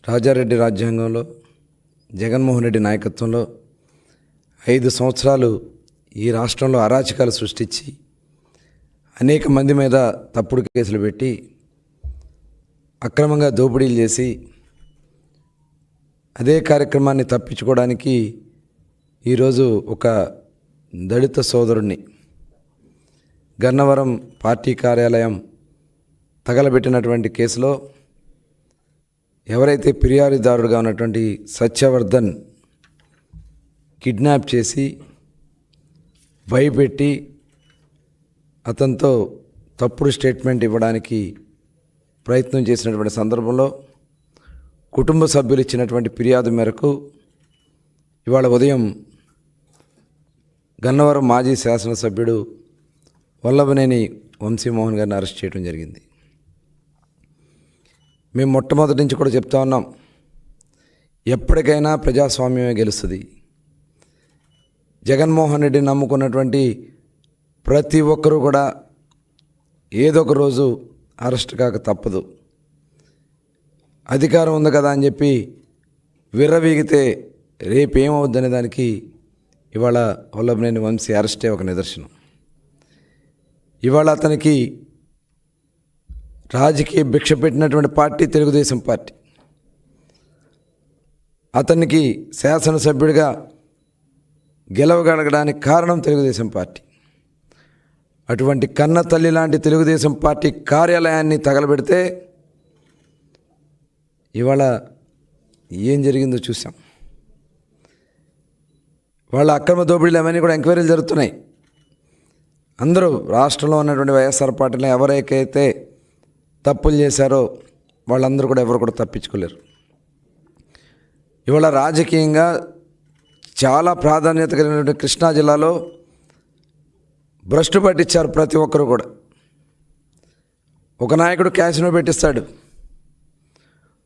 రాజారెడ్డి రాజ్యాంగంలో జగన్మోహన్ రెడ్డి నాయకత్వంలో 5 సంవత్సరాలు ఈ రాష్ట్రంలో అరాచకాలు సృష్టించి అనేక మంది మీద తప్పుడు కేసులు పెట్టి అక్రమంగా దోపిడీలు చేసి అదే కార్యక్రమాన్ని తప్పించుకోవడానికి ఈరోజు ఒక దళిత సోదరుణ్ణి గన్నవరం పార్టీ కార్యాలయం తగలబెట్టినటువంటి కేసులో ఎవరైతే ఫిర్యాదుదారుడుగా ఉన్నటువంటి సత్యవర్ధన్ కిడ్నాప్ చేసి భయపెట్టి అతనితో తప్పుడు స్టేట్మెంట్ ఇవ్వడానికి ప్రయత్నం చేసినటువంటి సందర్భంలో కుటుంబ సభ్యులు ఇచ్చినటువంటి ఫిర్యాదు మేరకు ఇవాళ ఉదయం గన్నవరం మాజీ శాసనసభ్యుడు వల్లభనేని వంశీమోహన్ గారిని అరెస్ట్ చేయడం జరిగింది. మేము మొట్టమొదటి నుంచి కూడా చెప్తా ఉన్నాం, ఎప్పటికైనా ప్రజాస్వామ్యమే గెలుస్తుంది. జగన్మోహన్ రెడ్డిని నమ్ముకున్నటువంటి ప్రతి ఒక్కరూ కూడా ఏదో ఒక రోజు అరెస్ట్ కాక తప్పదు. అధికారం ఉంది కదా అని చెప్పి విర్రవీగితే రేపేమవుద్దనే దానికి ఇవాళ వల్లభనేని వంశీ అరెస్టే ఒక నిదర్శనం. ఇవాళ అతనికి రాజకీయ భిక్ష పెట్టినటువంటి పార్టీ తెలుగుదేశం పార్టీ. అతనికి శాసనసభ్యుడిగా గెలవగలగడానికి కారణం తెలుగుదేశం పార్టీ. అటువంటి కన్న తల్లి లాంటి తెలుగుదేశం పార్టీ కార్యాలయాన్ని తగలబెడితే ఇవాళ ఏం జరిగిందో చూసాం. వాళ్ళ అక్రమ దోపిడీలు అవన్నీ కూడా ఎంక్వైరీలు జరుగుతున్నాయి. అందరూ రాష్ట్రంలో ఉన్నటువంటి వైఎస్ఆర్ పార్టీలో ఎవరైతే తప్పులు చేశారో వాళ్ళందరూ కూడా ఎవరు కూడా తప్పించుకోలేరు. ఇవాళ రాజకీయంగా చాలా ప్రాధాన్యత కలిగినటువంటి కృష్ణా జిల్లాలో భ్రష్టు పట్టించారు ప్రతి ఒక్కరు కూడా. ఒక నాయకుడు క్యాసినో పెట్టిస్తాడు,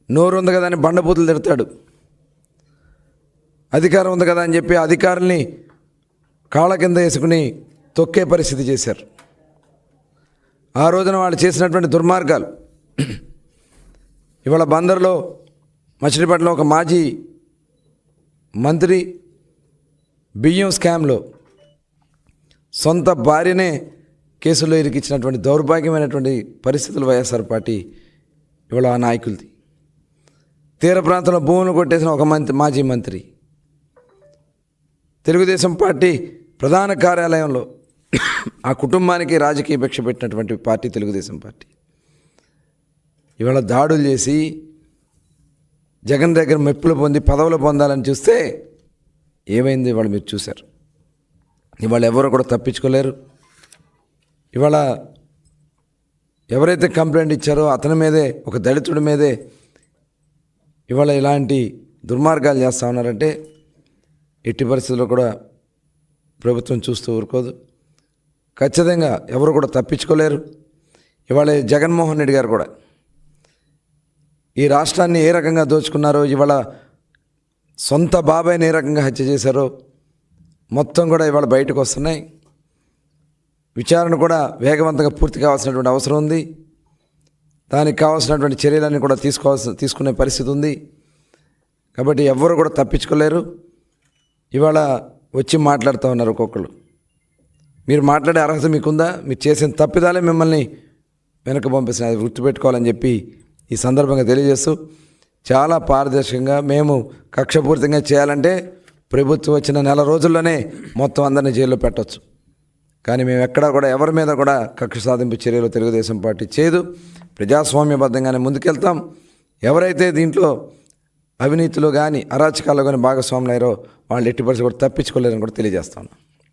నోరు ఉంది కదా అని బండబూతులు తిడతాడు, అధికారం ఉంది కదా అని చెప్పి అధికారుల్ని కాళ్ళ కింద వేసుకుని తొక్కే పరిస్థితి చేశారు. ఆ రోజున వాళ్ళు చేసినటువంటి దుర్మార్గాలు ఇవాళ బందర్లో మచిలీపట్నంలో ఒక మాజీ మంత్రి బియ్యం స్కామ్లో సొంత భార్యనే కేసుల్లో ఇరికించినటువంటి దౌర్భాగ్యమైనటువంటి పరిస్థితులు వైఎస్ఆర్ పార్టీ ఇవాళ ఆ నాయకులది. తీర ప్రాంతంలో భూములు కొట్టేసిన ఒక మాజీ మంత్రి, తెలుగుదేశం పార్టీ ప్రధాన కార్యాలయంలో ఆ కుటుంబానికి రాజకీయ భిక్ష పెట్టినటువంటి పార్టీ తెలుగుదేశం పార్టీ. ఇవాళ దాడులు చేసి జగన్ దగ్గర మెప్పులు పొంది పదవులు పొందాలని చూస్తే ఏమైంది ఇవాళ మీరు చూశారు. ఇవాళ ఎవరు కూడా తప్పించుకోలేరు. ఇవాళ ఎవరైతే కంప్లైంట్ ఇచ్చారో అతని మీదే, ఒక దళితుడి మీదే ఇవాళ ఇలాంటి దుర్మార్గాలు చేస్తూ ఉన్నారంటే ఎట్టి పరిస్థితుల్లో కూడా ప్రభుత్వం చూస్తూ ఊరుకోదు. ఖచ్చితంగా ఎవరు కూడా తప్పించుకోలేరు. ఇవాళ జగన్మోహన్ రెడ్డి గారు కూడా ఈ రాష్ట్రాన్ని ఏ రకంగా దోచుకున్నారో, ఇవాళ సొంత బాబాయ్ని ఏ రకంగా హత్య చేశారో మొత్తం కూడా ఇవాళ బయటకు వస్తున్నాయి. విచారణ కూడా వేగవంతంగా పూర్తి కావాల్సినటువంటి అవసరం ఉంది. దానికి కావాల్సినటువంటి చర్యలన్నీ కూడా తీసుకునే పరిస్థితి ఉంది. కాబట్టి ఎవ్వరు కూడా తప్పించుకోలేరు. ఇవాళ వచ్చి మాట్లాడుతూ ఉన్నారు ఒక్కొక్కరు. మీరు మాట్లాడే అర్హత మీకుందా? మీరు చేసిన తప్పిదాలే మిమ్మల్ని వెనక పంపిస్తున్నారు, అది గుర్తుపెట్టుకోవాలని చెప్పి ఈ సందర్భంగా తెలియజేస్తూ, చాలా పారదర్శకంగా మేము కక్షపూరితంగా చేయాలంటే ప్రభుత్వం వచ్చిన నెల రోజుల్లోనే మొత్తం అందరినీ జైల్లో పెట్టవచ్చు. కానీ మేము ఎక్కడా కూడా ఎవరి మీద కూడా కక్ష సాధింపు చర్యలు తెలుగుదేశం పార్టీ చేయదు. ప్రజాస్వామ్యబద్ధంగానే ముందుకెళ్తాం. ఎవరైతే దీంట్లో అవినీతిలో కానీ అరాచకాల్లో కానీ భాగస్వాములు అయ్యారో వాళ్ళు ఎట్టి పరిస్థితుల్లో కూడా తప్పించుకోలేరని కూడా తెలియజేస్తాను.